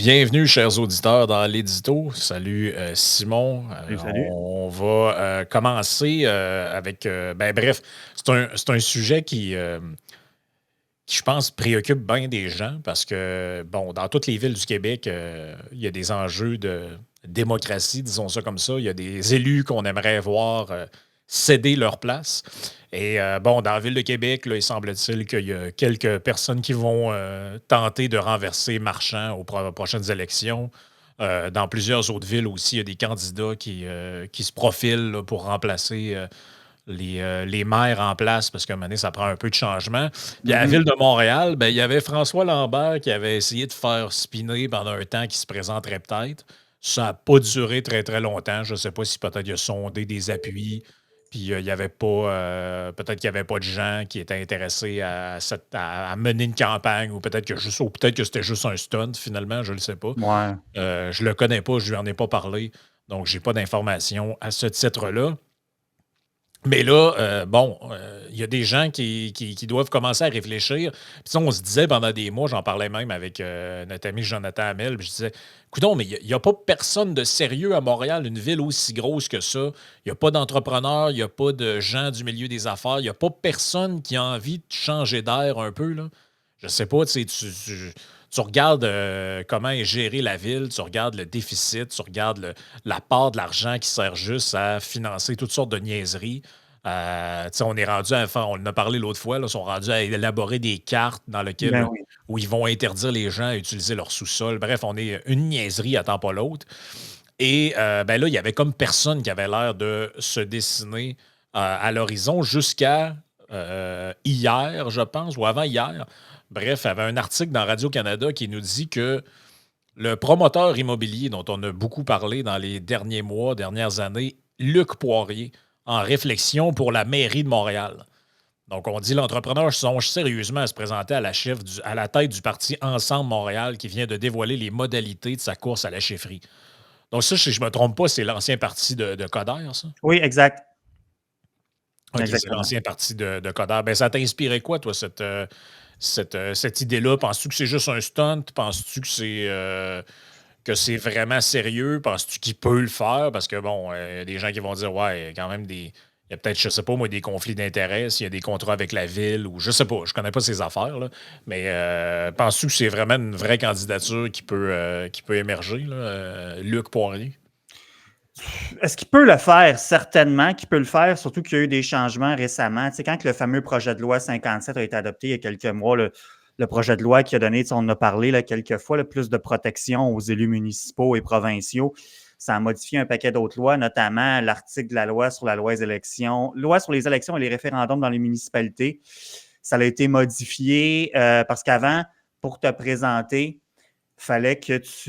Bienvenue, chers auditeurs, dans l'édito. Salut Simon. Salut, salut. On va commencer avec. Bref, c'est un sujet qui, je pense, préoccupe bien des gens parce que, bon, dans toutes les villes du Québec, il y a des enjeux de démocratie, disons ça comme ça. Il y a des élus qu'on aimerait voir céder leur place. Et bon, dans la ville de Québec, là, il semble-t-il qu'il y a quelques personnes qui vont tenter de renverser Marchand aux prochaines élections. Dans plusieurs autres villes aussi, il y a des candidats qui se profilent là, pour remplacer les maires en place parce qu'à un moment donné, ça prend un peu de changement. Puis à la Mhm. ville de Montréal, ben, il y avait François Lambert qui avait essayé de faire spinner pendant un temps qui se présenterait peut-être. Ça n'a pas duré très, très longtemps. Je ne sais pas si peut-être il a sondé des appuis. Puis il y avait pas. Peut-être qu'il n'y avait pas de gens qui étaient intéressés à mener une campagne, ou peut-être que c'était juste un stunt finalement, je ne le sais pas. Ouais. Je le connais pas, je lui en ai pas parlé. Donc, j'ai pas d'informations à ce titre-là. Mais là, bon, il y a des gens qui doivent commencer à réfléchir. Puis ça, on se disait pendant des mois, j'en parlais même avec notre ami Jonathan Hamel, puis je disais, écoutons, mais il n'y a pas personne de sérieux à Montréal, une ville aussi grosse que ça. Il n'y a pas d'entrepreneurs, il n'y a pas de gens du milieu des affaires, il n'y a pas personne qui a envie de changer d'air un peu, là. Je sais pas, tu sais, tu regardes comment est gérée la ville, tu regardes le déficit, tu regardes la part de l'argent qui sert juste à financer toutes sortes de niaiseries. Tu sais, on est rendu on en a parlé l'autre fois, là, ils sont rendus à élaborer des cartes dans lesquelles Ben oui. où ils vont interdire les gens à utiliser leur sous-sol. Bref, on est une niaiserie à temps pas l'autre. Et ben là, il y avait comme personne qui avait l'air de se dessiner à l'horizon jusqu'à hier, je pense, ou avant-hier. Bref, il y avait un article dans Radio-Canada qui nous dit que le promoteur immobilier dont on a beaucoup parlé dans les derniers mois, dernières années, Luc Poirier, en réflexion pour la mairie de Montréal. Donc, on dit l'entrepreneur songe sérieusement à se présenter à la tête du parti Ensemble Montréal qui vient de dévoiler les modalités de sa course à la chefferie. Donc, ça, si je ne me trompe pas, c'est l'ancien parti de Coder, ça? Oui, exact. OK, c'est Exactement. l'ancien parti de Coder. Ben, ça t'a inspiré quoi, toi, cette idée-là? Penses-tu que c'est juste un stunt? Penses-tu que c'est vraiment sérieux? Penses-tu qu'il peut le faire? Parce que, bon, il y a des gens qui vont dire, ouais, il y a quand même des. Il y a peut-être, je sais pas, moi, des conflits d'intérêts, s'il y a des contrats avec la ville, ou je sais pas, je connais pas ces affaires, là. Mais penses-tu que c'est vraiment une vraie candidature qui peut émerger, là, Luc Poirier? Est-ce qu'il peut le faire? Certainement qu'il peut le faire, surtout qu'il y a eu des changements récemment. Tu sais, quand le fameux projet de loi 57 a été adopté il y a quelques mois, le projet de loi qui a donné, tu sais, on en a parlé là, quelques fois, plus de protection aux élus municipaux et provinciaux, ça a modifié un paquet d'autres lois, notamment l'article de la loi sur loi sur les élections et les référendums dans les municipalités. Ça a été modifié parce qu'avant, pour te présenter, fallait que tu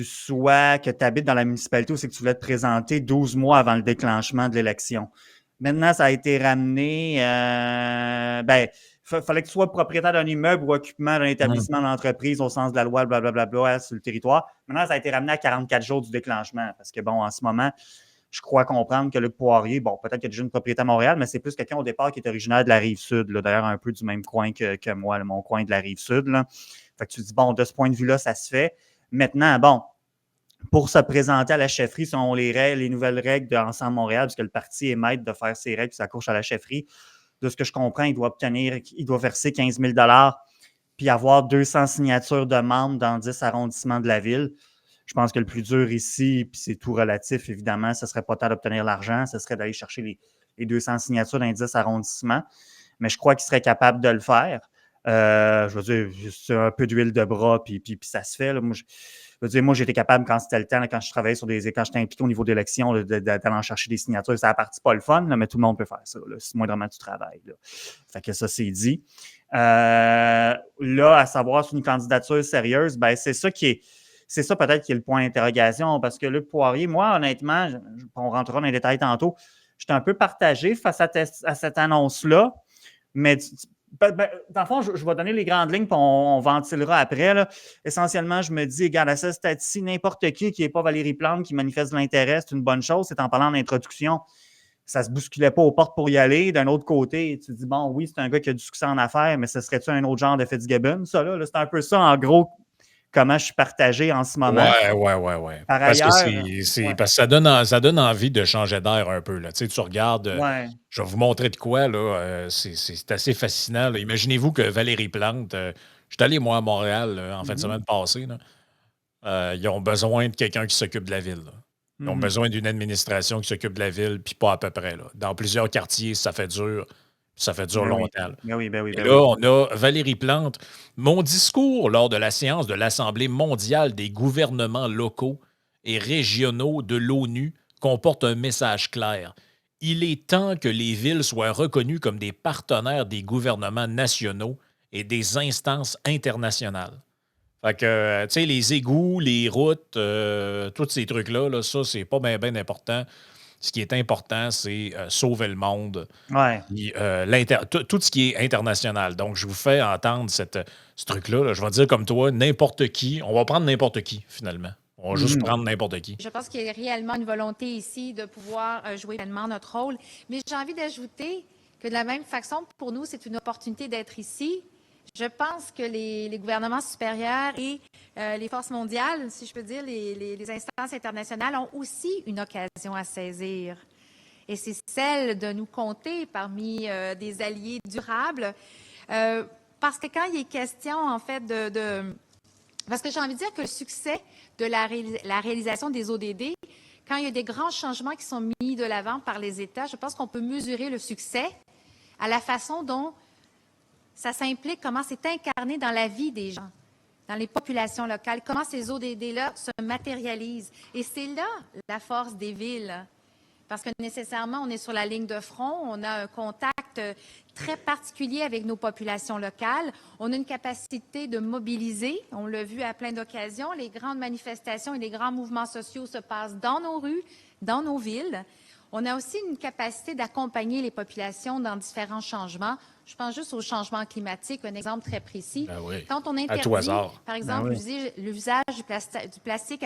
habites dans la municipalité où c'est que tu voulais te présenter 12 mois avant le déclenchement de l'élection. Maintenant, ça a été ramené. Fallait que tu sois propriétaire d'un immeuble ou occupant d'un Hum. établissement d'entreprise au sens de la loi, blablabla, sur le territoire. Maintenant, ça a été ramené à 44 jours du déclenchement parce que, bon, en ce moment, je crois comprendre que Luc Poirier, bon, peut-être qu'il y a déjà une propriété à Montréal, mais c'est plus quelqu'un au départ qui est originaire de la Rive-Sud, d'ailleurs un peu du même coin que moi, là, mon coin de la Rive-Sud. Là. Fait que tu te dis, bon, de ce point de vue-là, ça se fait. Maintenant, bon, pour se présenter à la chefferie selon les nouvelles règles d'Ensemble Montréal, puisque le parti est maître de faire ses règles, sa course à la chefferie, de ce que je comprends, il doit verser 15 000 puis avoir 200 signatures de membres dans 10 arrondissements de la ville. Je pense que le plus dur ici, puis c'est tout relatif, évidemment, ce ne serait pas tant d'obtenir l'argent, ce serait d'aller chercher les 200 signatures dans les 10 arrondissements. Mais je crois qu'il serait capable de le faire. Je veux dire, c'est un peu d'huile de bras, puis ça se fait. Là. Moi, je veux dire, moi, j'étais capable, quand c'était le temps, là, quand je travaillais quand j'étais impliqué au niveau d'élection, d'aller en chercher des signatures. Ça a parti pas le fun, là, mais tout le monde peut faire ça. C'est moindrement du travail. Là. Fait que ça, c'est dit. Là, à savoir si une candidature sérieuse, ben, c'est ça peut-être qui est le point d'interrogation, parce que Luc Poirier, moi, honnêtement, on rentrera dans les détails tantôt, j'étais un peu partagé face à cette annonce-là, mais dans le fond, je vais donner les grandes lignes, puis on ventilera après. Là. Essentiellement, je me dis, regarde, à ce stade-ci, n'importe qui n'est pas Valérie Plante qui manifeste de l'intérêt, c'est une bonne chose. C'est en parlant d'introduction, ça ne se bousculait pas aux portes pour y aller. D'un autre côté, tu te dis, bon, oui, c'est un gars qui a du succès en affaires, mais ce serait-tu un autre genre de Fitzgibbon, ça, là? C'est un peu ça, en gros, comment je suis partagé en ce moment. Ouais. Par Parce que ailleurs, ouais, parce que ça donne envie de changer d'air un peu, là. Tu sais, tu regardes, ouais. je vais vous montrer de quoi, là, c'est assez fascinant, là. Imaginez-vous que Valérie Plante, je suis allé, moi, à Montréal, en fin de Mhm, semaine passée, là. Ils ont besoin de quelqu'un qui s'occupe de la ville, là. Ils ont mhm. besoin d'une administration qui s'occupe de la ville, puis pas à peu près, là. Dans plusieurs quartiers, ça fait dur Ben oui, longtemps, là. ben oui, ben oui, Et ben là, oui. on a Valérie Plante. Mon discours lors de la séance de l'Assemblée mondiale des gouvernements locaux et régionaux de l'ONU comporte un message clair. Il est temps que les villes soient reconnues comme des partenaires des gouvernements nationaux et des instances internationales. Fait que, tu sais, les égouts, les routes, tous ces trucs-là, là, ça, c'est pas bien important. Ce qui est important, c'est sauver le monde, Ouais. puis, tout ce qui est international. Donc, je vous fais entendre ce truc-là. Là. Je vais dire comme toi, n'importe qui. On va prendre n'importe qui, finalement. On va juste Mhm. prendre n'importe qui. Je pense qu'il y a réellement une volonté ici de pouvoir jouer pleinement notre rôle. Mais j'ai envie d'ajouter que de la même façon, pour nous, c'est une opportunité d'être ici. Je pense que les gouvernements supérieurs et les forces mondiales, si je peux dire, les instances internationales ont aussi une occasion à saisir. Et c'est celle de nous compter parmi des alliés durables. Parce que quand il est question, en fait, parce que j'ai envie de dire que le succès de la réalisation des ODD, quand il y a des grands changements qui sont mis de l'avant par les États, je pense qu'on peut mesurer le succès à la façon dont ça s'implique, comment c'est incarné dans la vie des gens, dans les populations locales, comment ces ODD-là se matérialisent. Et c'est là la force des villes. Parce que nécessairement, on est sur la ligne de front, on a un contact très particulier avec nos populations locales, on a une capacité de mobiliser, on l'a vu à plein d'occasions, les grandes manifestations et les grands mouvements sociaux se passent dans nos rues, dans nos villes. On a aussi une capacité d'accompagner les populations dans différents changements. Je pense juste au changement climatique, un exemple très précis. Ben oui. Quand on À tout interdit, hasard. par exemple, oui. l'usage du plastique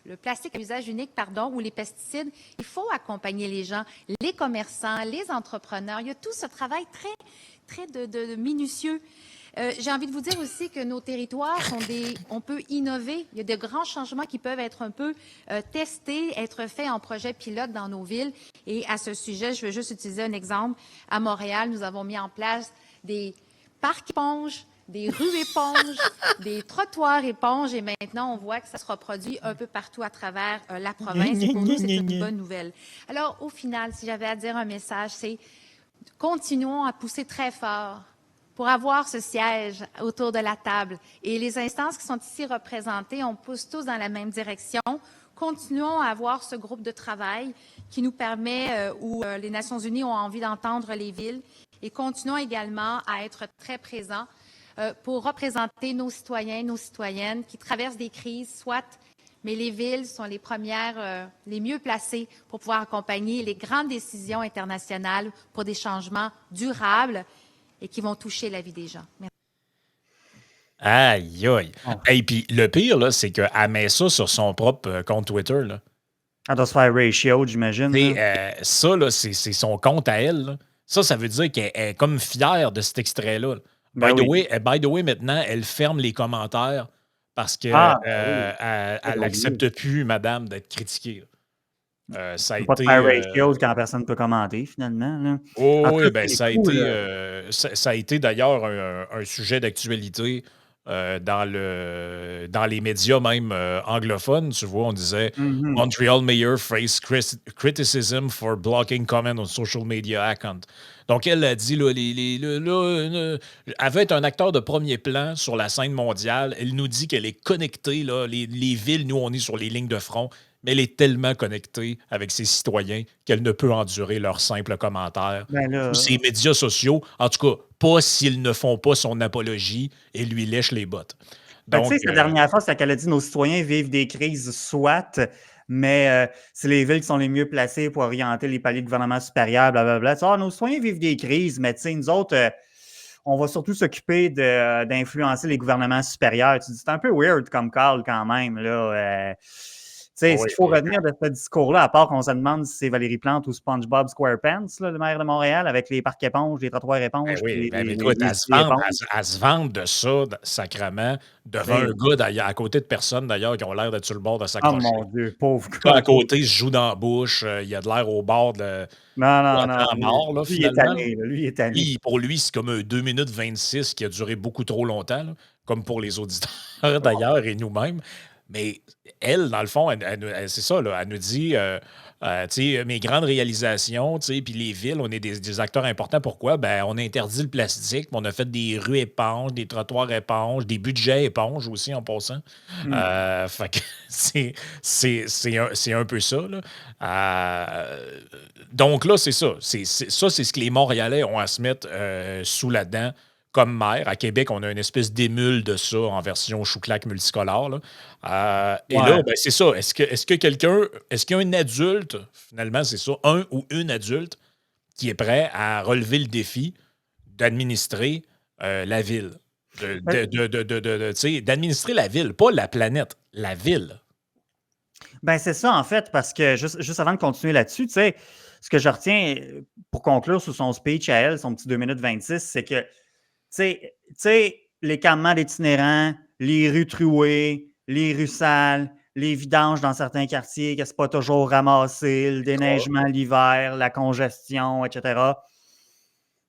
le plastique à usage unique, ou les pesticides, il faut accompagner les gens, les commerçants, les entrepreneurs. Il y a tout ce travail très de minutieux. J'ai envie de vous dire aussi que nos territoires on peut innover. Il y a de grands changements qui peuvent être un peu testés, être faits en projet pilote dans nos villes. Et à ce sujet, je veux juste utiliser un exemple. À Montréal, nous avons mis en place des parcs éponges, des rues éponges, des trottoirs éponges. Et maintenant, on voit que ça se reproduit un peu partout à travers la province. Et pour nous, c'est une bonne nouvelle. Alors, au final, si j'avais à dire un message, c'est continuons à pousser très fort pour avoir ce siège autour de la table. Et les instances qui sont ici représentées, on pousse tous dans la même direction. Continuons à avoir ce groupe de travail qui nous permet, où les Nations unies ont envie d'entendre les villes. Et continuons également à être très présents pour représenter nos citoyens, nos citoyennes qui traversent des crises, soit, mais les villes sont les premières, les mieux placées pour pouvoir accompagner les grandes décisions internationales pour des changements durables et qui vont toucher la vie des gens. Merci. Aïe, aïe. Oh. Et puis, le pire, là, c'est qu'elle met ça sur son propre compte Twitter, là. Elle doit se faire ratio, j'imagine. Tu là. sais, ça, là, c'est son compte à elle, là. Ça veut dire qu'elle est comme fière de cet extrait-là. Ben oui. By the way, maintenant, elle ferme les commentaires parce que Ah, ben oui. elle J'avais oublié. n'accepte plus, madame, d'être critiquée. Ça a Tu peux pas te faire été. ratio quand personne ne peut commenter, finalement. Là. En Oh, tout oui, cas, ben, c'est ça a fou, été, là. ça a été d'ailleurs un sujet d'actualité dans les médias même anglophones. Tu vois, on disait Mhm. Montreal Mayor face criticism for blocking comment on social media account. Donc, elle a dit, là, elle veut être un acteur de premier plan sur la scène mondiale. Elle nous dit qu'elle est connectée, là, les villes, nous, on est sur les lignes de front, mais elle est tellement connectée avec ses citoyens qu'elle ne peut endurer leurs simples commentaires Ben ou là, ses médias sociaux. En tout cas, pas s'ils ne font pas son apologie et lui lèchent les bottes. ben, tu Donc, sais, sa dernière fois, c'est qu'elle a dit nos citoyens vivent des crises, soit, mais c'est les villes qui sont les mieux placées pour orienter les paliers de gouvernement supérieur, blablabla. Tu sais, nos citoyens vivent des crises, mais tu sais, nous autres, on va surtout s'occuper d'influencer les gouvernements supérieurs. Tu dis, c'est un peu weird comme call quand même, là. Tu sais, ce Oui, qu'il faut mais retenir de ce discours-là, à part qu'on se demande si c'est Valérie Plante ou SpongeBob SquarePants, là, le maire de Montréal, avec les parcs éponges, les trottoirs ben éponges, puis oui, les, ben, mais les, les, écoute, les skis éponges. à se vendre de ça, sacrement, devant un Tu sais, gars d'ailleurs, à côté de personnes d'ailleurs qui ont l'air d'être sur le bord de oh s'accrocher. mon Dieu, pauvre Le gars à gars. côté se joue dans la bouche, il a de l'air au bord de Non, non, non. à mort, là, Lui, il est finalement. tanné. Là. Lui, il est tanné. Pour lui, c'est comme un 2 minutes 26 qui a duré beaucoup trop longtemps, là, comme pour les auditeurs d'ailleurs et nous-mêmes. Mais elle, dans le fond, c'est ça, là, elle nous dit, tu sais, mes grandes réalisations, tu sais, puis les villes, on est des acteurs importants. Pourquoi? Ben, on a interdit le plastique, mais on a fait des rues éponges, des trottoirs éponges, des budgets éponges aussi en passant. Fait que c'est un peu ça, là. Donc là, c'est ça. Ça, c'est ce que les Montréalais ont à se mettre sous la dent comme maire. À Québec, on a une espèce d'émule de ça en version chou-claque multicolore, là. Et là, Ouais. ben, c'est ça. Est-ce qu'il y a un adulte, finalement, c'est ça, un ou une adulte qui est prêt à relever le défi d'administrer la ville? Tu sais, d'administrer la ville, pas la planète, la ville. Ben, c'est ça, en fait, parce que juste avant de continuer là-dessus, tu sais, ce que je retiens pour conclure sur son speech à elle, son petit 2 minutes 26, c'est que, tu sais, les campements d'itinérants, les rues trouées, les rues sales, les vidanges dans certains quartiers, que c'est pas toujours ramassé, le déneigement l'hiver, la congestion, etc.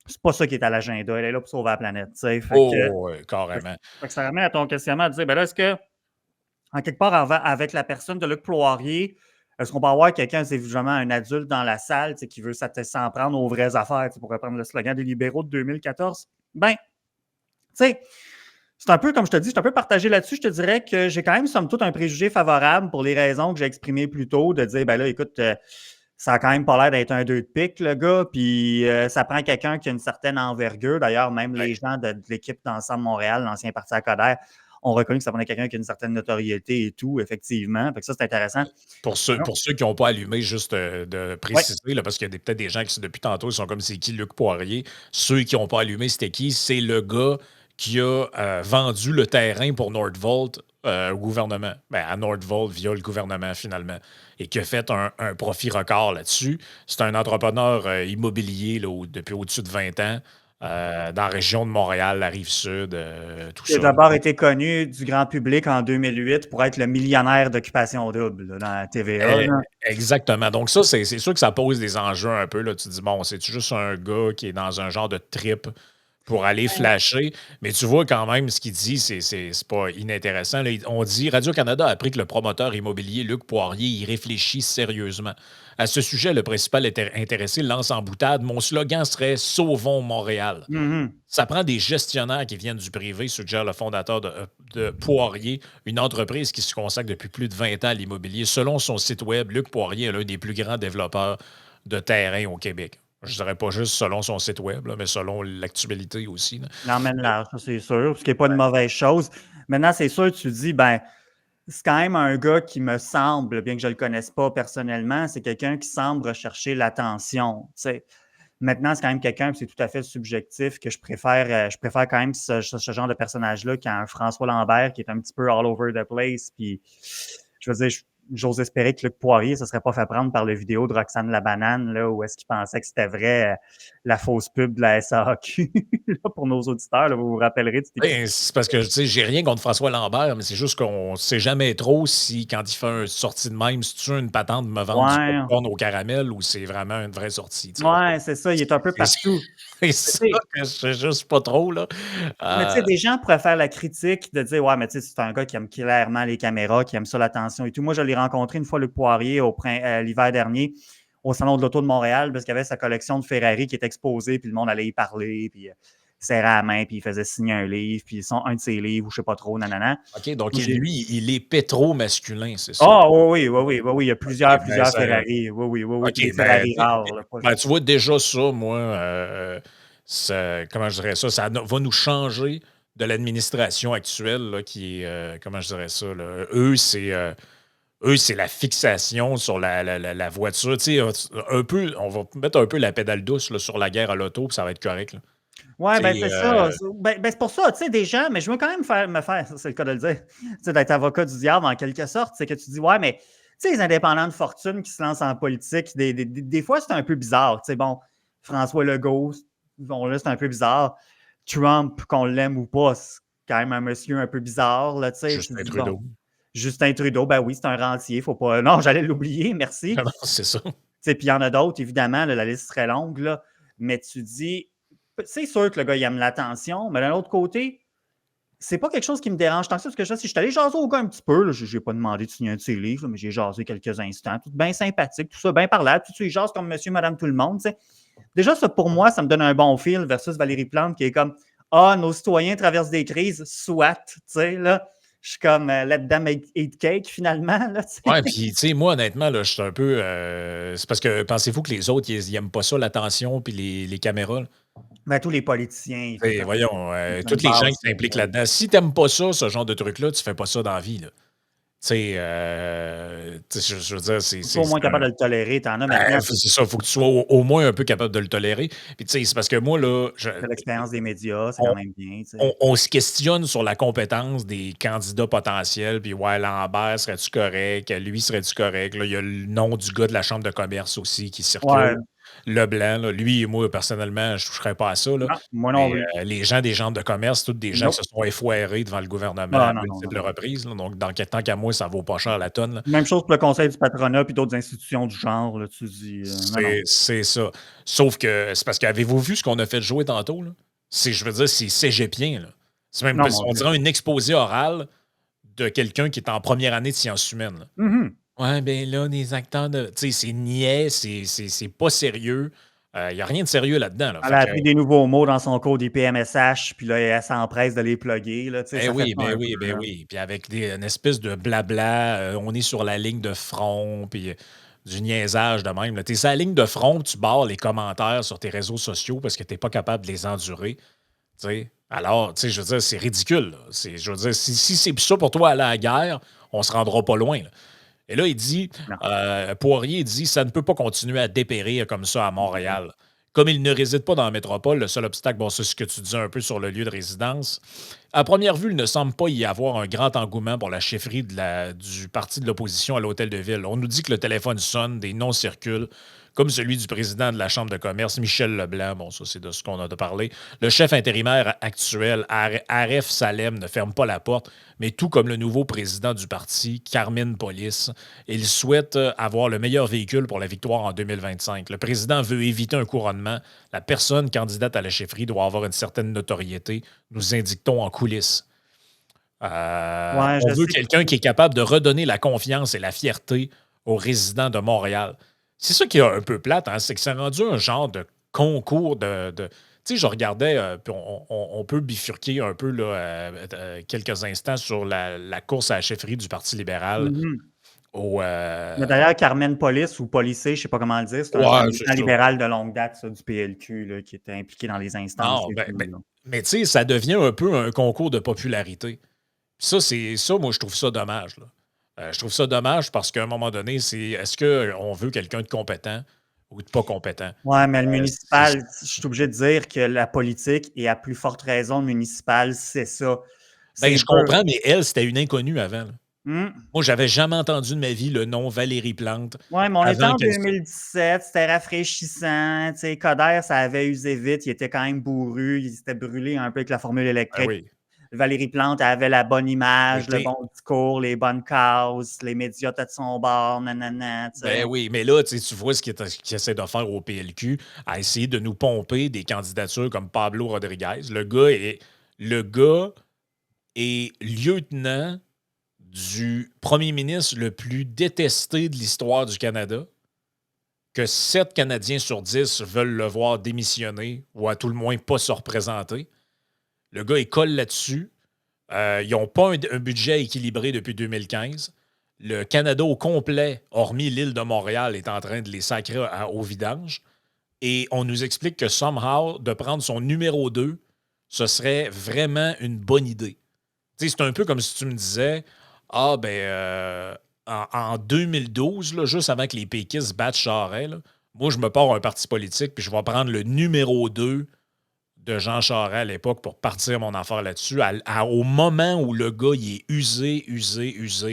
C'est pas ça qui est à l'agenda. Elle est là pour sauver la planète, tu sais. Oh, ouais, carrément. Fait que ça ramène à ton questionnement de dire, ben là, est-ce que en quelque part, avec la personne de Luc Poirier, est-ce qu'on peut avoir quelqu'un, c'est vraiment un adulte dans la salle qui veut s'en prendre aux vraies affaires, pour reprendre le slogan des libéraux de 2014? Ben, tu sais, c'est un peu, comme je te dis, je suis un peu partagé là-dessus. Je te dirais que j'ai quand même, somme toute, un préjugé favorable pour les raisons que j'ai exprimées plus tôt, de dire, ben là, écoute, ça a quand même pas l'air d'être un 2 de pique, le gars, puis ça prend quelqu'un qui a une certaine envergure. D'ailleurs, même Ouais. les gens de l'équipe d'Ensemble Montréal, l'ancien parti à Coder, ont reconnu que ça prenait quelqu'un qui a une certaine notoriété et tout, effectivement. Fait que ça, c'est intéressant. Pour ceux qui n'ont pas allumé, juste de préciser, là, parce qu'il y a peut-être des gens qui, depuis tantôt, ils sont comme c'est qui Luc Poirier. Ceux qui n'ont pas allumé, c'était qui? C'est le gars qui a vendu le terrain pour Nordvolt au gouvernement. Ben, à Nordvolt via le gouvernement, finalement. Et qui a fait un profit record là-dessus. C'est un entrepreneur immobilier là, depuis au-dessus de 20 ans. Dans la région de Montréal, la Rive-Sud, tout Il a ça. d'abord été connu du grand public en 2008 pour être le millionnaire d'Occupation Double là, dans la TVA. Eh, Là. exactement. Donc ça, c'est sûr que ça pose des enjeux un peu. Là. Tu te dis, bon, c'est juste un gars qui est dans un genre de trip pour aller flasher. Mais tu vois quand même ce qu'il dit, c'est pas inintéressant. Là, on dit, Radio-Canada a appris que le promoteur immobilier Luc Poirier y réfléchit sérieusement. À ce sujet, le principal intéressé lance en boutade: mon slogan serait Sauvons Montréal. Mhm. Ça prend des gestionnaires qui viennent du privé, suggère le fondateur de Poirier, une entreprise qui se consacre depuis plus de 20 ans à l'immobilier. Selon son site web, Luc Poirier est l'un des plus grands développeurs de terrain au Québec. Je dirais pas juste selon son site web, là, mais selon l'actualité aussi. Là. Il emmène large, ça c'est sûr, ce qui n'est pas une mauvaise chose. Maintenant, c'est sûr, tu dis, ben, c'est quand même un gars qui me semble, bien que je ne le connaisse pas personnellement, c'est quelqu'un qui semble rechercher l'attention. Tu sais. Maintenant, c'est quand même quelqu'un, puis c'est tout à fait subjectif, que je préfère quand même ce genre de personnage-là qu'un François Lambert qui est un petit peu all over the place. Puis, je veux dire, j'ose espérer que Luc Poirier ne se serait pas fait prendre par la vidéo de Roxane la banane, là, où est-ce qu'il pensait que c'était vrai la fausse pub de la SAQ. Là, pour nos auditeurs, là, vous vous rappellerez de cette Ben, c'est parce que tu sais, j'ai rien contre François Lambert, mais c'est juste qu'on ne sait jamais trop si, quand il fait une sortie de même, si tu as une patente de me vendre du Ouais, popcorn au caramel ou c'est vraiment une vraie sortie. Tu sais. ouais, c'est ça, il est un peu C'est partout. c'est ça que je sais juste pas trop. Là. Mais tu sais, des gens pourraient faire la critique de dire, ouais, mais tu sais, c'est un gars qui aime clairement les caméras, qui aime ça, l'attention et tout. Moi, je l'ai rencontré une fois, Luc Poirier, l'hiver dernier, au Salon de l'Auto de Montréal, parce qu'il avait sa collection de Ferrari qui est exposée, puis le monde allait y parler, puis serrait la main, puis il faisait signer un livre, puis un de ses livres, ou je sais pas trop, nanana. OK, donc J'ai- lui, il est pétro-masculin, c'est ça? Ah, oui, oui, oui, oui, oui, il y a plusieurs, OK, ben, plusieurs ça, Ferrari. Oui, oui, oui, oui, OK, puis des ben, Ferrari rares. Là, ben, tu vois, déjà ça, moi, comment je dirais ça, va nous changer de l'administration actuelle, là, qui est, comment je dirais ça, là, eux, c'est la fixation sur la voiture. Tu sais, un peu, on va mettre un peu la pédale douce là, sur la guerre à l'auto, puis ça va être correct. Là. Ouais, Tu ben sais, c'est ça. Ben, c'est pour ça, tu sais, des gens, mais je veux quand même me faire, ça, c'est le cas de le dire, tu sais, d'être avocat du diable en quelque sorte, c'est que tu dis, ouais, mais tu sais, les indépendants de fortune qui se lancent en politique, des fois, c'est un peu bizarre. Tu sais, bon, François Legault, bon, là, c'est un peu bizarre. Trump, qu'on l'aime ou pas, c'est quand même un monsieur un peu bizarre, là, tu sais. Tu Justin dis, Trudeau. bon, Justin Trudeau, ben oui, c'est un rentier, faut pas... Non, j'allais l'oublier, merci. Non, c'est ça. Tu sais, puis il y en a d'autres, évidemment, là, la liste est très longue, là. Mais tu dis, c'est sûr que le gars, il aime l'attention, mais d'un autre côté, c'est pas quelque chose qui me dérange tant que ça, parce que si je suis allé jaser au gars un petit peu, je n'ai pas demandé de signer un de ses livres, là, mais j'ai jasé quelques instants, tout bien sympathique, tout ça, bien parlable, tout ça, il jase comme monsieur, madame, tout le monde, tu sais. Déjà, ça, pour moi, ça me donne un bon feel versus Valérie Plante qui est comme « Ah, nos citoyens traversent des crises, soit, tu sais, là. » Je suis comme let them eat cake, finalement, là, tu sais. Ouais, puis, tu sais, moi, honnêtement, là, je suis un peu. C'est parce que pensez-vous que les autres, ils aiment pas ça, l'attention puis les caméras? Là? Ben, tous les politiciens, il faut Voyons, une toutes les gens base. qui s'impliquent là-dedans. Si t'aimes pas ça, ce genre de truc-là, tu fais pas ça dans la vie. Là. Je veux dire, Il faut au moins capable de le tolérer. T'en as maintenant, c'est ça, il faut que tu sois au moins un peu capable de le tolérer. Puis, tu sais, c'est parce que moi, là, c'est l'expérience des médias, c'est on, quand même bien, tu sais. on se questionne sur la compétence des candidats potentiels. Puis, ouais, Lambert, serais-tu correct? Lui, serais-tu correct? Là, il y a le nom du gars de la Chambre de commerce aussi qui circule. Ouais, Leblanc, là, lui, moi, personnellement, je ne toucherais pas à ça. Là. non, moi non Mais plus. les gens des chambres de commerce, tous des gens qui Nope. se sont effoirés devant le gouvernement Ah, à non, non, multiples non. reprises. Là. Donc, dans quel temps qu'à moi, ça vaut pas cher la tonne. Là. Même chose pour le Conseil du patronat puis d'autres institutions du genre, là, tu dis, non, non. C'est ça. Sauf que c'est parce qu'avez-vous vu ce qu'on a fait jouer tantôt? Là? Je veux dire, c'est cégepien. Là. C'est même, Non, mon on Dieu. dirait une exposé orale de quelqu'un qui est en première année de sciences humaines. Là. Mhm. Ouais, ben là, les acteurs de. Tu sais, c'est niais, c'est pas sérieux. Il n'y a rien de sérieux là-dedans. Là. Elle Fait a que, appris des nouveaux mots dans son cours des PMSH, puis là, elle s'empresse de les plugger, là, tu sais, ça fait ça un peu, ben là. oui. Puis avec une espèce de blabla, on est sur la ligne de front, puis du niaisage de même. Tu es sur la ligne de front, tu barres les commentaires sur tes réseaux sociaux parce que tu n'es pas capable de les endurer. T'sais. Alors, je veux dire, c'est ridicule. Là. Je veux dire, si c'est ça pour toi aller à la guerre, on se rendra pas loin. Là. Et là, il dit, Non. Poirier dit, ça ne peut pas continuer à dépérir comme ça à Montréal. Comme il ne réside pas dans la métropole, le seul obstacle, bon, c'est ce que tu disais un peu sur le lieu de résidence. À première vue, il ne semble pas y avoir un grand engouement pour la chefferie du parti de l'opposition à l'hôtel de ville. On nous dit que le téléphone sonne, des noms circulent, comme celui du président de la Chambre de commerce, Michel Leblanc. Bon, ça, c'est de ce qu'on a parlé. Le chef intérimaire actuel, Aref Salem, ne ferme pas la porte, mais tout comme le nouveau président du parti, Carmine Police, il souhaite avoir le meilleur véhicule pour la victoire en 2025. Le président veut éviter un couronnement. La personne candidate à la chefferie doit avoir une certaine notoriété, nous indique-t-on en coulisses. Ouais, On je veut sais. quelqu'un qui est capable de redonner la confiance et la fierté aux résidents de Montréal. C'est ça qui est un peu plate, hein, c'est que c'est rendu un genre de concours de. Tu sais, je regardais, puis on peut bifurquer un peu là, quelques instants sur la course à la chefferie du Parti libéral. Mhm. Au, Mais d'ailleurs, Carmen Police ou Policé, je ne sais pas comment le dire, c'est un ouais, c'est militant ça. libéral de longue date, ça, du PLQ, là, qui était impliqué dans les instances Non, et tout, là. mais tu sais, ça devient un peu un concours de popularité. Ça, moi, je trouve ça dommage. Là. Je trouve ça dommage parce qu'à un moment donné, est-ce qu'on veut quelqu'un de compétent ou de pas compétent? Ouais, mais le C'est- municipal, je suis obligé de dire que la politique, et à plus forte raison, le municipal, c'est ça. Ben, C'est je dur. comprends, mais elle, c'était une inconnue avant. Là. Hmm. Moi, j'avais jamais entendu de ma vie le nom Valérie Plante Ouais, mais on était avant en qu'elle soit. 2017, c'était rafraîchissant. Tu sais, Coder, ça avait usé vite, il était quand même bourru, il s'était brûlé un peu avec la formule Ben électrique. oui. Valérie Plante elle avait la bonne image, le Été. bon discours, les bonnes causes, les médias étaient de son bord, nanana, tu sais. Ben oui, mais là, tu vois ce qu'il essaie de faire au PLQ, à essayer de nous pomper des candidatures comme Pablo Rodriguez. Le gars est lieutenant du premier ministre le plus détesté de l'histoire du Canada, que 7 Canadiens sur 10 veulent le voir démissionner ou à tout le moins pas se représenter. Le gars, il colle là-dessus. Ils n'ont pas un budget équilibré depuis 2015. Le Canada au complet, hormis l'île de Montréal, est en train de les sacrer au vidange. Et on nous explique que somehow, de prendre son numéro 2, ce serait vraiment une bonne idée. Tu sais, c'est un peu comme si tu me disais, ah ben, en 2012, là, juste avant que les péquistes battent Charest, là, moi, je me pars un parti politique, puis je vais prendre le numéro 2 de Jean Charest à l'époque pour partir mon affaire là-dessus, au moment où le gars, il est usé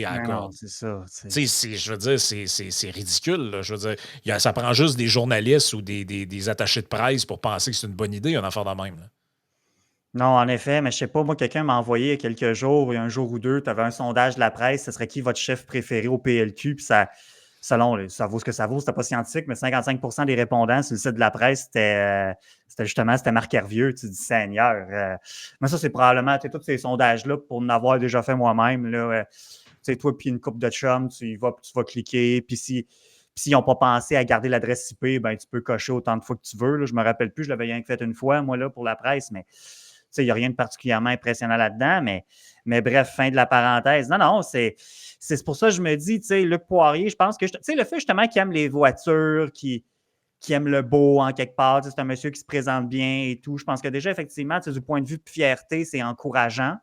à la Mais non, corde. c'est ça. Tu sais, je veux dire, c'est ridicule, là. Je veux dire, ça prend juste des journalistes ou des attachés de presse pour penser que c'est une bonne idée, une affaire de même, là. Non, en effet, mais je sais pas, moi, quelqu'un m'a envoyé il y a quelques jours, il y a un jour ou deux, tu avais un sondage de la presse, ce serait qui votre chef préféré au PLQ, puis ça vaut ce que ça vaut, c'était pas scientifique, mais 55% des répondants sur le site de la presse, c'était Marc Hervieux, tu dis Seigneur. Mais ça, c'est probablement, tu sais, tous ces sondages-là, pour en avoir déjà fait moi-même, là, tu sais, toi, puis une couple de chums, tu vas cliquer, puis s'ils n'ont pas pensé à garder l'adresse IP, ben, tu peux cocher autant de fois que tu veux. Là. Je me rappelle plus, je l'avais rien que fait une fois, moi, là, pour la presse, mais il n'y a rien de particulièrement impressionnant là-dedans. Mais bref, fin de la parenthèse. Non, c'est pour ça que je me dis, tu sais, Luc Poirier, je pense que, tu sais, le fait justement qu'il aime les voitures, qui aime le beau en quelque part, c'est un monsieur qui se présente bien et tout. Je pense que déjà, effectivement, du point de vue de fierté, c'est encourageant.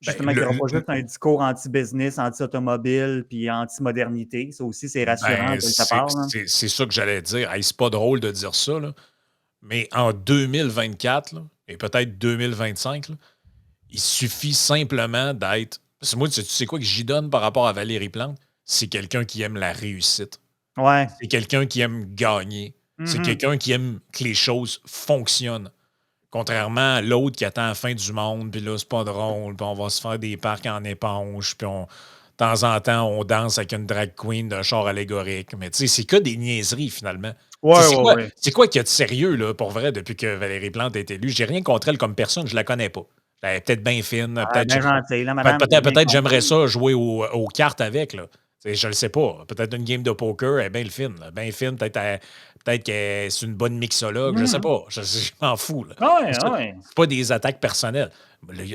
Justement, qu'il n'y aura pas juste un discours anti-business, anti-automobile, puis anti-modernité. Ça aussi, c'est rassurant de sa part. C'est ça que j'allais dire. Hey, c'est pas drôle de dire ça, là. Mais en 2024, là, et peut-être 2025, là, il suffit simplement d'être. Parce que moi, tu sais quoi que j'y donne par rapport à Valérie Plante? C'est quelqu'un qui aime la réussite. Ouais. C'est quelqu'un qui aime gagner. C'est quelqu'un qui aime que les choses fonctionnent. Contrairement à l'autre qui attend la fin du monde, puis là, c'est pas drôle, puis on va se faire des parcs en éponge, puis de temps en temps, on danse avec une drag queen d'un char allégorique. Mais tu sais, c'est que des niaiseries, finalement. Ouais. C'est quoi qu'il y a de sérieux, là, pour vrai, depuis que Valérie Plante a été élue? J'ai rien contre elle comme personne, je la connais pas. Elle est peut-être bien fine, Bien gentille, là, madame. peut-être j'aimerais ça jouer aux cartes avec, là. Je le sais pas. Peut-être une game de poker, elle est bien fine. Bien fine, peut-être que c'est une bonne mixologue, je sais pas. Je m'en fous. Là. Ouais. C'est pas des attaques personnelles.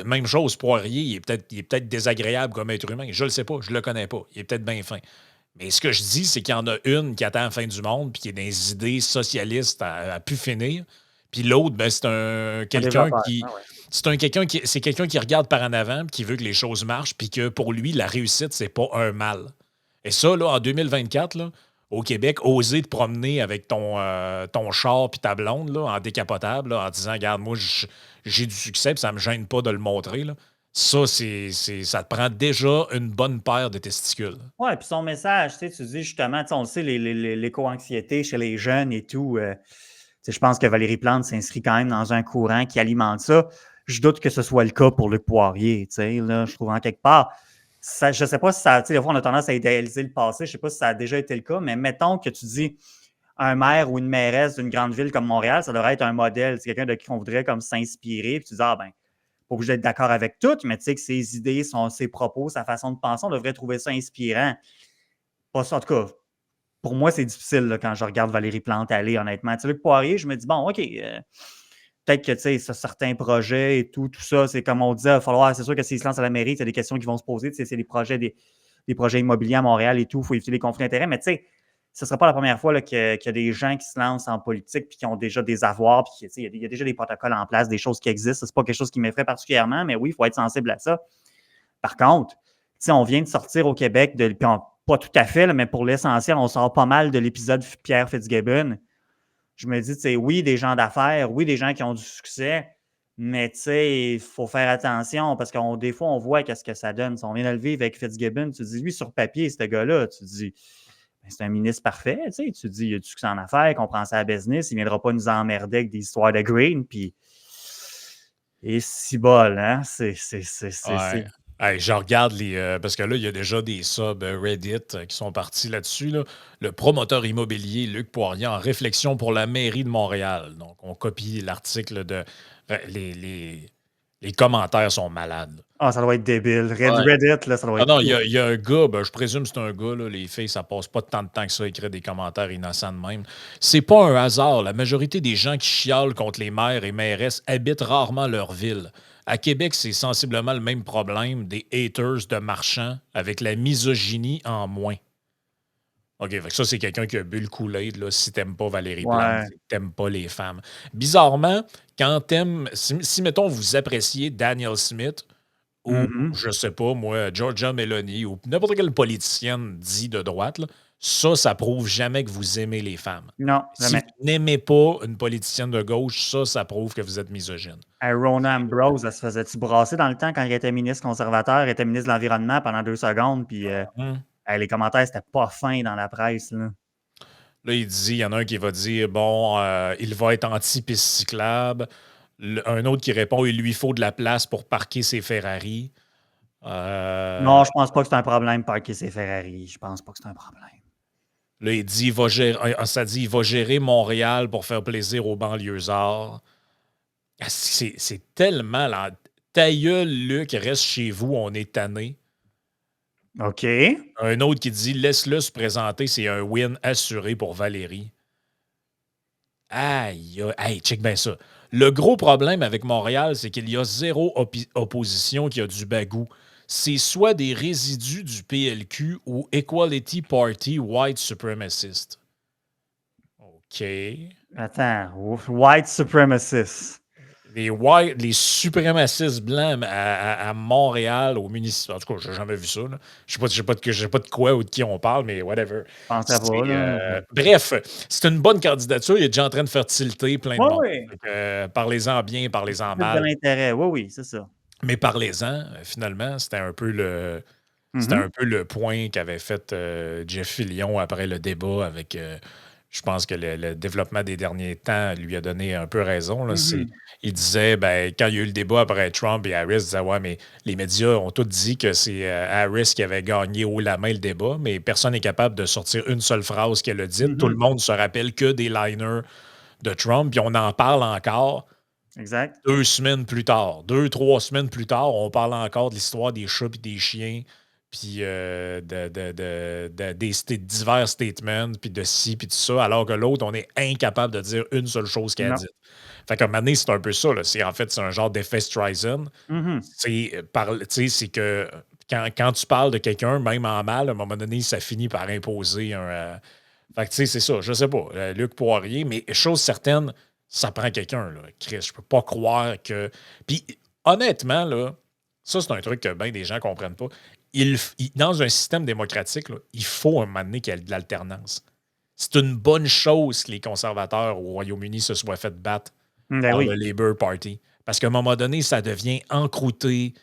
Même chose, Poirier, il est peut-être désagréable comme être humain. Je le sais pas, je le connais pas. Il est peut-être bien fin. Mais ce que je dis, c'est qu'il y en a une qui attend la fin du monde puis qui a des idées socialistes à pu finir. Puis l'autre, ben, c'est quelqu'un qui. C'est quelqu'un qui regarde par en avant, puis qui veut que les choses marchent, puis que pour lui, la réussite, c'est pas un mal. Et ça, là, en 2024, là, au Québec, oser te promener avec ton char puis ta blonde là, en décapotable, là, en disant, regarde, moi, j'ai du succès, puis ça me gêne pas de le montrer. Là. Ça, ça te prend déjà une bonne paire de testicules. Ouais, puis son message, tu dis justement, on le sait, l'éco-anxiété chez les jeunes et tout. Je pense que Valérie Plante s'inscrit quand même dans un courant qui alimente ça. Je doute que ce soit le cas pour Luc Poirier, là, je trouve en quelque part. Ça, je ne sais pas si ça, des fois, on a tendance à idéaliser le passé. Je ne sais pas si ça a déjà été le cas, mais mettons que tu dis un maire ou une mairesse d'une grande ville comme Montréal, ça devrait être un modèle. C'est quelqu'un de qui on voudrait comme s'inspirer. Puis tu dis, pas obligé d'être d'accord avec tout, mais tu sais que ses idées, ses propos, sa façon de penser, on devrait trouver ça inspirant. Pas ça, en tout cas. Pour moi, c'est difficile là, quand je regarde Valérie Plante aller, honnêtement. Tu sais, Luc Poirier, je me dis, bon, OK, peut-être que, tu sais, certains projets et tout ça, c'est comme on disait, il va falloir, c'est sûr que s'il se lance à la mairie, il y a des questions qui vont se poser. Tu sais, c'est des projets immobiliers à Montréal et tout, il faut éviter les conflits d'intérêts. Mais tu sais, ce ne sera pas la première fois qu'il y a des gens qui se lancent en politique puis qui ont déjà des avoirs, puis il y a déjà des protocoles en place, des choses qui existent. Ce n'est pas quelque chose qui m'effraie particulièrement, mais oui, il faut être sensible à ça. Par contre, on vient de sortir au Québec, pas tout à fait, là, mais pour l'essentiel, on sort pas mal de l'épisode Pierre Fitzgibbon. Je me dis, oui, des gens d'affaires, oui, des gens qui ont du succès, mais il faut faire attention parce que des fois, on voit qu'est-ce que ça donne. Si on vient de le vivre avec Fitzgibbon, tu dis, lui, sur papier, ce gars-là, tu dis, c'est un ministre parfait, tu dis, il a du succès en affaires, il comprend ça à business, il ne viendra pas nous emmerder avec des histoires de green, puis. Et si bol, hein? C'est. Hey, je regarde parce que là, il y a déjà des subs Reddit qui sont partis là-dessus. Là. Le promoteur immobilier Luc Poirier en réflexion pour la mairie de Montréal. Donc, on copie l'article de. Les commentaires sont malades. Ah, ça doit être débile. Reddit, là, ça doit être. Non, il y a un gars, je présume que c'est un gars, là, les filles, ça passe pas tant de temps que ça à écrire des commentaires innocents de même. C'est pas un hasard. La majorité des gens qui chialent contre les maires et mairesses habitent rarement leur ville. À Québec, c'est sensiblement le même problème des haters de marchands avec la misogynie en moins. OK, fait que ça, c'est quelqu'un qui a bu le Kool-Aid, là, si t'aimes pas Valérie Plante, si t'aimes pas les femmes. Bizarrement, quand si, mettons, vous appréciez Daniel Smith ou, je sais pas, moi, Georgia Meloni ou n'importe quelle politicienne dit de droite, là, Ça prouve jamais que vous aimez les femmes. Non, Si jamais. vous n'aimez pas une politicienne de gauche, ça prouve que vous êtes misogyne. Rona Ambrose, elle se faisait-tu brasser dans le temps quand elle était ministre conservateur, elle était ministre de l'Environnement pendant 2 secondes, puis les commentaires, c'était pas fin dans la presse. Là. Là, il y en a un qui va dire, bon, il va être anti-piste cyclable. Un autre qui répond, il lui faut de la place pour parquer ses Ferrari. Non, je pense pas que c'est un problème parquer ses Ferrari. Je pense pas que c'est un problème. Là, il dit, il va gérer Montréal pour faire plaisir aux banlieusards. C'est tellement... Là, ta gueule, Luc, reste chez vous, on est tanné. OK. Un autre qui dit, laisse-le se présenter, c'est un win assuré pour Valérie. Aïe, hey, check bien ça. Le gros problème avec Montréal, c'est qu'il y a zéro opposition qui a du bagou. C'est soit des résidus du PLQ ou Equality Party White Supremacist. OK. Attends, white supremacist. Les suprémacistes blancs à Montréal, au municipal. En tout cas, j'ai jamais vu ça. Là. Je sais pas de quoi ou de qui on parle, mais whatever. Je penserais pas, là. Bref, c'est une bonne candidature. Il est déjà en train de faire tilter plein de monde. Oui. Parlez-en bien, parlez-en De mal. l'intérêt, oui, c'est ça. Mais parlez-en, finalement, c'était un peu le point qu'avait fait Jeff Fillion après le débat avec. Je pense que le développement des derniers temps lui a donné un peu raison. Là. Il disait, quand il y a eu le débat après Trump et Harris, il disait, ouais, mais les médias ont tous dit que c'est Harris qui avait gagné haut la main le débat, mais personne n'est capable de sortir une seule phrase qu'elle a dite. Tout le monde se rappelle que des liners de Trump, puis on en parle encore. Exact. 2 semaines plus tard, 2-3 semaines plus tard, on parle encore de l'histoire des chats et des chiens, puis des divers statements, puis de ci, puis de ça, alors que l'autre, on est incapable de dire une seule chose qu'elle a dit. Fait qu'à un moment donné, c'est un peu ça. Là. C'est un genre d'effet Streisand. C'est que quand tu parles de quelqu'un, même en mal, à un moment donné, ça finit par imposer un... Fait que, tu sais, c'est ça. Je sais pas. Luc Poirier, mais chose certaine, ça prend quelqu'un, là. Chris, je peux pas croire que... Puis, honnêtement, là, ça, c'est un truc que bien des gens comprennent pas. Dans un système démocratique, là, il faut un moment donné qu'il y ait de l'alternance. C'est une bonne chose que les conservateurs au Royaume-Uni se soient fait battre par le Labour Party. Parce qu'à un moment donné, ça devient encrouté.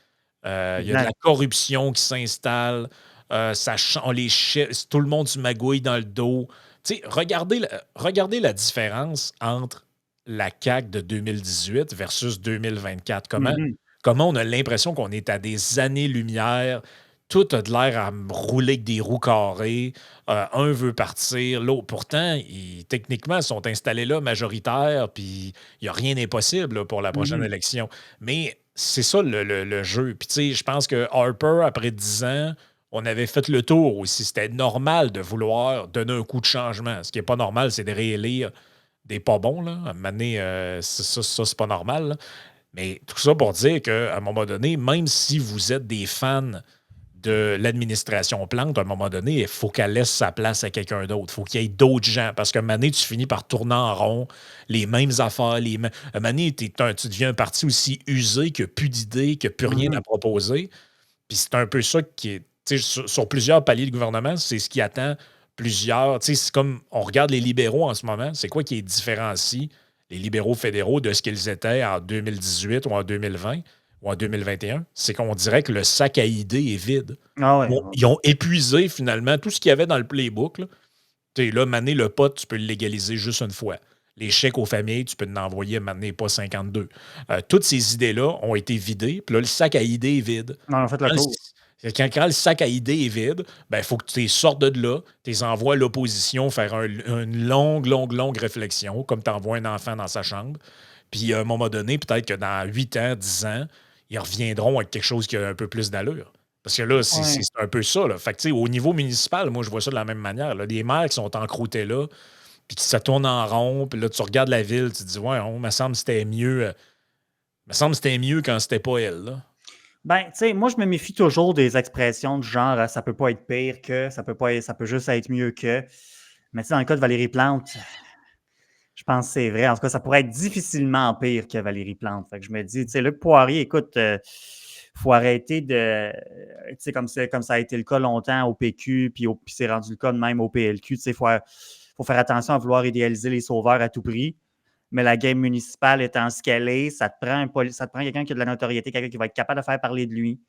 Il y a de la corruption qui s'installe. Tout le monde se magouille dans le dos. Tu sais, regardez la différence entre la CAQ de 2018 versus 2024. Comment on a l'impression qu'on est à des années-lumière. Tout a de l'air à rouler avec des roues carrées. Un veut partir, l'autre. Pourtant, techniquement, ils sont installés là, majoritaires, puis il n'y a rien d'impossible pour la prochaine élection. Mais c'est ça le jeu. Puis, tu sais, je pense que Harper, après 10 ans, on avait fait le tour aussi. C'était normal de vouloir donner un coup de changement. Ce qui n'est pas normal, c'est de réélire des pas bons. Là. À un moment donné, ça, c'est pas normal. Là. Mais tout ça pour dire qu'à un moment donné, même si vous êtes des fans de l'administration Plante, à un moment donné, il faut qu'elle laisse sa place à quelqu'un d'autre. Il faut qu'il y ait d'autres gens. Parce qu'à un moment donné, tu finis par tourner en rond, les mêmes affaires. À un moment donné, tu deviens un parti aussi usé qu'il n'y a plus d'idées, qu'il n'y a plus rien à proposer. Puis c'est un peu ça qui est... Sur plusieurs paliers de gouvernement, c'est ce qui attend plusieurs... C'est comme... On regarde les libéraux en ce moment. C'est quoi qui différencie les libéraux fédéraux de ce qu'ils étaient en 2018 ou en 2020 ou en 2021? C'est qu'on dirait que le sac à idées est vide. Ils ont épuisé finalement tout ce qu'il y avait dans le playbook. Là, maner le pot, tu peux le légaliser juste une fois. Les chèques aux familles, tu peux en envoyer maintenant pas 52. Toutes ces idées-là ont été vidées, puis là, le sac à idées est vide. En fait, quand le sac à idées est vide, il faut que tu les sortes de là, tu les envoies à l'opposition faire une longue réflexion, comme tu envoies un enfant dans sa chambre. Puis à un moment donné, peut-être que dans 8 ans, 10 ans, ils reviendront avec quelque chose qui a un peu plus d'allure. Parce que là, c'est un peu ça. Là. Fait que, au niveau municipal, moi, je vois ça de la même manière. Là. Des maires qui sont encroutés là, puis qui se tournent en rond, puis là, tu regardes la ville, tu te dis, ouais, me semble que c'était mieux. Me semble que c'était mieux quand c'était pas elle. Là. Tu sais, moi, je me méfie toujours des expressions du genre ça peut pas être pire que, ça peut juste être mieux que. Mais tu sais, dans le cas de Valérie Plante, je pense que c'est vrai. En tout cas, ça pourrait être difficilement pire que Valérie Plante. Fait que je me dis, tu sais, Luc Poirier, écoute, faut arrêter de. Tu sais, comme ça a été le cas longtemps au PQ, puis c'est rendu le cas de même au PLQ. Tu sais, faut faire attention à vouloir idéaliser les sauveurs à tout prix. Mais la game municipale étant ce qu'elle est, ça te prend quelqu'un qui a de la notoriété, quelqu'un qui va être capable de faire parler de lui,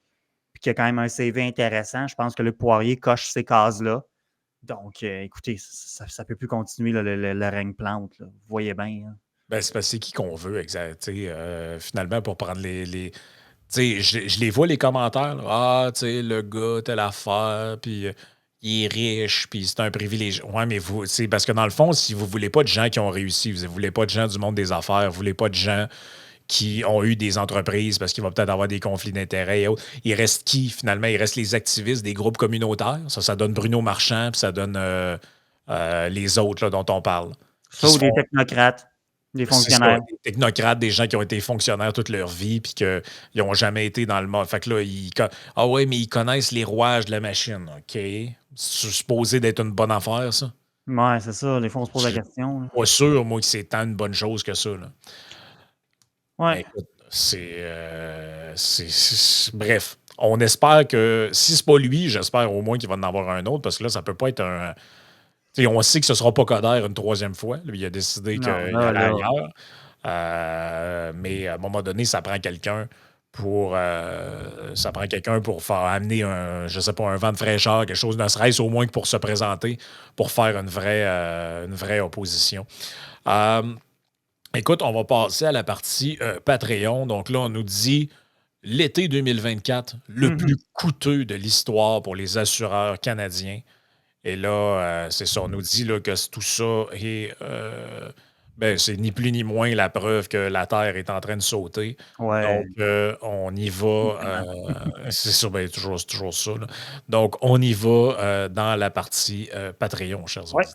puis qui a quand même un CV intéressant. Je pense que Luc Poirier coche ces cases-là. Donc, écoutez, ça ne peut plus continuer là, le règne plante. Là. Vous voyez bien. Hein. Ben, c'est parce que c'est qui qu'on veut, exact. Finalement, pour prendre les tu sais, je les vois, les commentaires. Là. Ah, tu sais, le gars, telle affaire, puis il est riche, puis c'est un privilège. Ouais, mais vous, c'est parce que dans le fond, si vous voulez pas de gens qui ont réussi, vous voulez pas de gens du monde des affaires, vous voulez pas de gens qui ont eu des entreprises parce qu'il va peut-être avoir des conflits d'intérêts et autres. Il reste qui, finalement? Il reste les activistes des groupes communautaires. Ça donne Bruno Marchand, puis ça donne les autres là, dont on parle. Ça ou des technocrates, des fonctionnaires. Des technocrates, des gens qui ont été fonctionnaires toute leur vie puis qu'ils n'ont jamais été dans le monde. Fait que là, ah ouais, mais ils connaissent les rouages de la machine. OK. C'est supposé d'être une bonne affaire, ça? Ouais, c'est ça. Des fois, on se pose la Je suis question. Là. pas sûr, moi, que c'est tant une bonne chose que ça. Là. Ouais. Écoute, bref, on espère que si c'est pas lui, j'espère au moins qu'il va en avoir un autre parce que là, ça peut pas être un. T'sais, on sait que ce sera pas Coder une troisième fois. Lui, il a décidé qu'il allait ailleurs. Mais à un moment donné, ça prend quelqu'un pour faire amener je sais pas, un vent de fraîcheur, quelque chose, ne serait-ce au moins que pour se présenter, pour faire une vraie opposition. Écoute, on va passer à la partie Patreon. Donc là, on nous dit l'été 2024, le plus coûteux de l'histoire pour les assureurs canadiens. Et là, c'est ça, on nous dit là, que tout ça est. C'est ni plus ni moins la preuve que la Terre est en train de sauter. Ouais. Donc, on y va. C'est ça, c'est toujours ça. Là. Donc, on y va dans la partie Patreon, chers auditeurs.